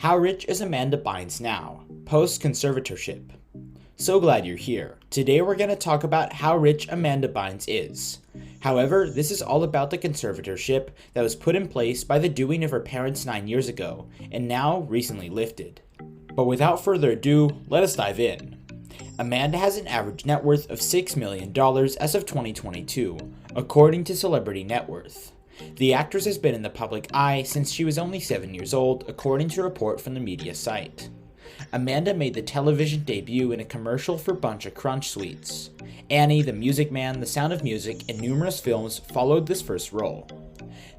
How rich is Amanda Bynes now, post-conservatorship? So glad you're here. Today we're going to talk about how rich Amanda Bynes is. However, this is all about the conservatorship that was put in place by the doing of her parents 9 years ago, and now recently lifted. But without further ado, let us dive in. Amanda has an average net worth of $6 million as of 2022, according to Celebrity Net Worth. The actress has been in the public eye since she was only 7 years old, according to a report from the media site. Amanda made the television debut in a commercial for Bunch of Crunch Sweets. Annie, The Music Man, The Sound of Music, and numerous films followed this first role.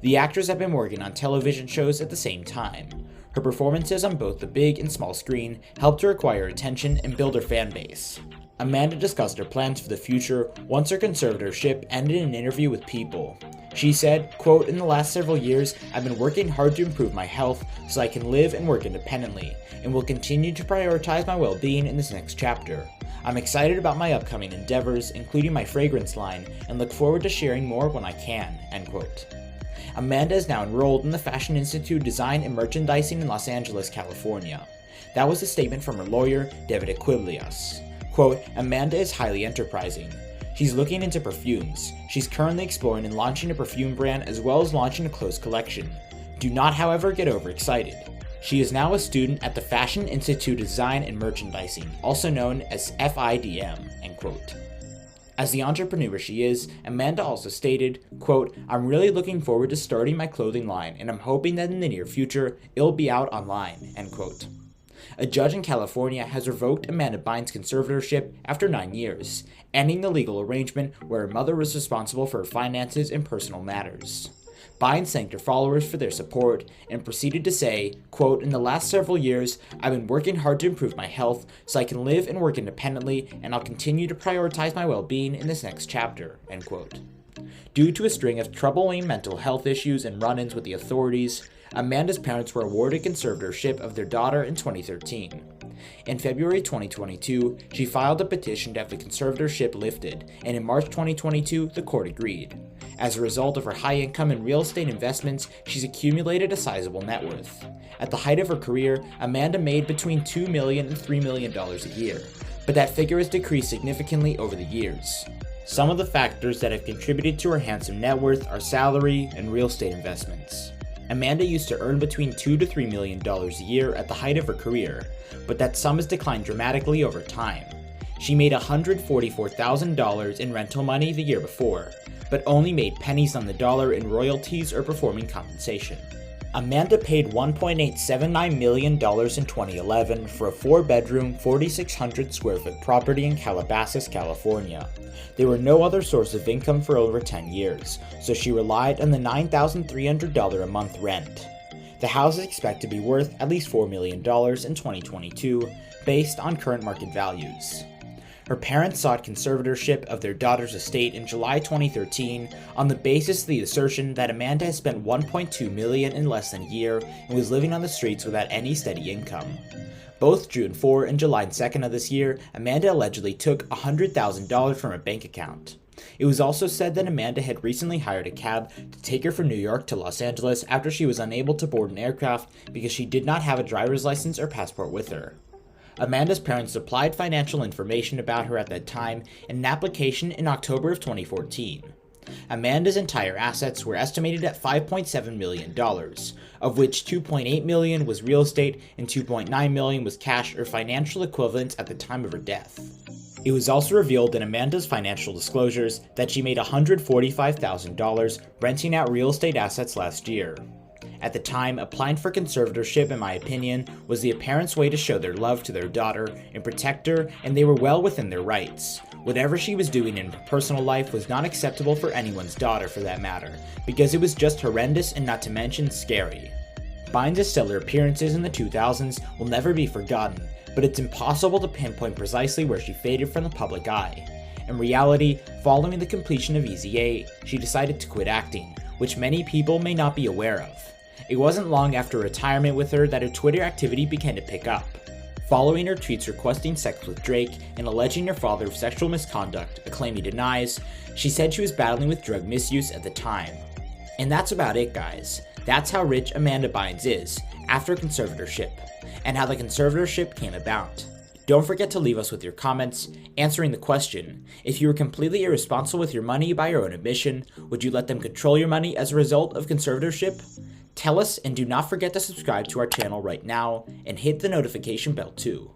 The actress had been working on television shows at the same time. Her performances on both the big and small screen helped her acquire attention and build her fan base. Amanda discussed her plans for the future once her conservatorship ended in an interview with People. She said, quote, "In the last several years, I've been working hard to improve my health so I can live and work independently, and will continue to prioritize my well-being in this next chapter. I'm excited about my upcoming endeavors, including my fragrance line, and look forward to sharing more when I can," end quote. Amanda is now enrolled in the Fashion Institute Design and Merchandising in Los Angeles, California. That was a statement from her lawyer, David Equiblias. Quote, "Amanda is highly enterprising. She's looking into perfumes. She's currently exploring and launching a perfume brand as well as launching a clothes collection. Do not, however, get overexcited. She is now a student at the Fashion Institute Design and Merchandising, also known as FIDM," end quote. As the entrepreneur she is, Amanda also stated, quote, "I'm really looking forward to starting my clothing line, and I'm hoping that in the near future, it'll be out online," end quote. A judge in California has revoked Amanda Bynes' conservatorship after 9 years, ending the legal arrangement where her mother was responsible for her finances and personal matters. Bynes thanked her followers for their support and proceeded to say, quote, "In the last several years, I've been working hard to improve my health so I can live and work independently, and I'll continue to prioritize my well-being in this next chapter," end quote. Due to a string of troubling mental health issues and run-ins with the authorities, Amanda's parents were awarded conservatorship of their daughter in 2013. In February 2022, she filed a petition to have the conservatorship lifted, and in March 2022, the court agreed. As a result of her high income and real estate investments, she's accumulated a sizable net worth. At the height of her career, Amanda made between $2 million and $3 million a year, but that figure has decreased significantly over the years. Some of the factors that have contributed to her handsome net worth are salary and real estate investments. Amanda used to earn between $2 to $3 million a year at the height of her career, but that sum has declined dramatically over time. She made $144,000 in rental money the year before, but only made pennies on the dollar in royalties or performing compensation. Amanda paid $1.879 million in 2011 for a 4-bedroom, 4,600 square foot property in Calabasas, California. There were no other source of income for over 10 years, so she relied on the $9,300 a month rent. The house is expected to be worth at least $4 million in 2022, based on current market values. Her parents sought conservatorship of their daughter's estate in July 2013 on the basis of the assertion that Amanda has spent $1.2 million in less than a year and was living on the streets without any steady income. Both June 4 and July 2nd of this year, Amanda allegedly took $100,000 from her bank account. It was also said that Amanda had recently hired a cab to take her from New York to Los Angeles after she was unable to board an aircraft because she did not have a driver's license or passport with her. Amanda's parents supplied financial information about her at that time in an application in October of 2014. Amanda's entire assets were estimated at $5.7 million, of which $2.8 million was real estate and $2.9 million was cash or financial equivalents at the time of her death. It was also revealed in Amanda's financial disclosures that she made $145,000 renting out real estate assets last year. At the time, applying for conservatorship, in my opinion, was the parents' way to show their love to their daughter and protect her, and they were well within their rights. Whatever she was doing in her personal life was not acceptable for anyone's daughter for that matter, because it was just horrendous and not to mention scary. Bynes' stellar appearances in the 2000s will never be forgotten, but it's impossible to pinpoint precisely where she faded from the public eye. In reality, following the completion of Easy A, she decided to quit acting, which many people may not be aware of. It wasn't long after retirement with her that her Twitter activity began to pick up. Following her tweets requesting sex with Drake and alleging her father of sexual misconduct, a claim he denies, she said she was battling with drug misuse at the time. And that's about it, guys. That's how rich Amanda Bynes is after conservatorship, and how the conservatorship came about. Don't forget to leave us with your comments, answering the question: if you were completely irresponsible with your money by your own admission, would you let them control your money as a result of conservatorship? Tell us, and do not forget to subscribe to our channel right now, and hit the notification bell too.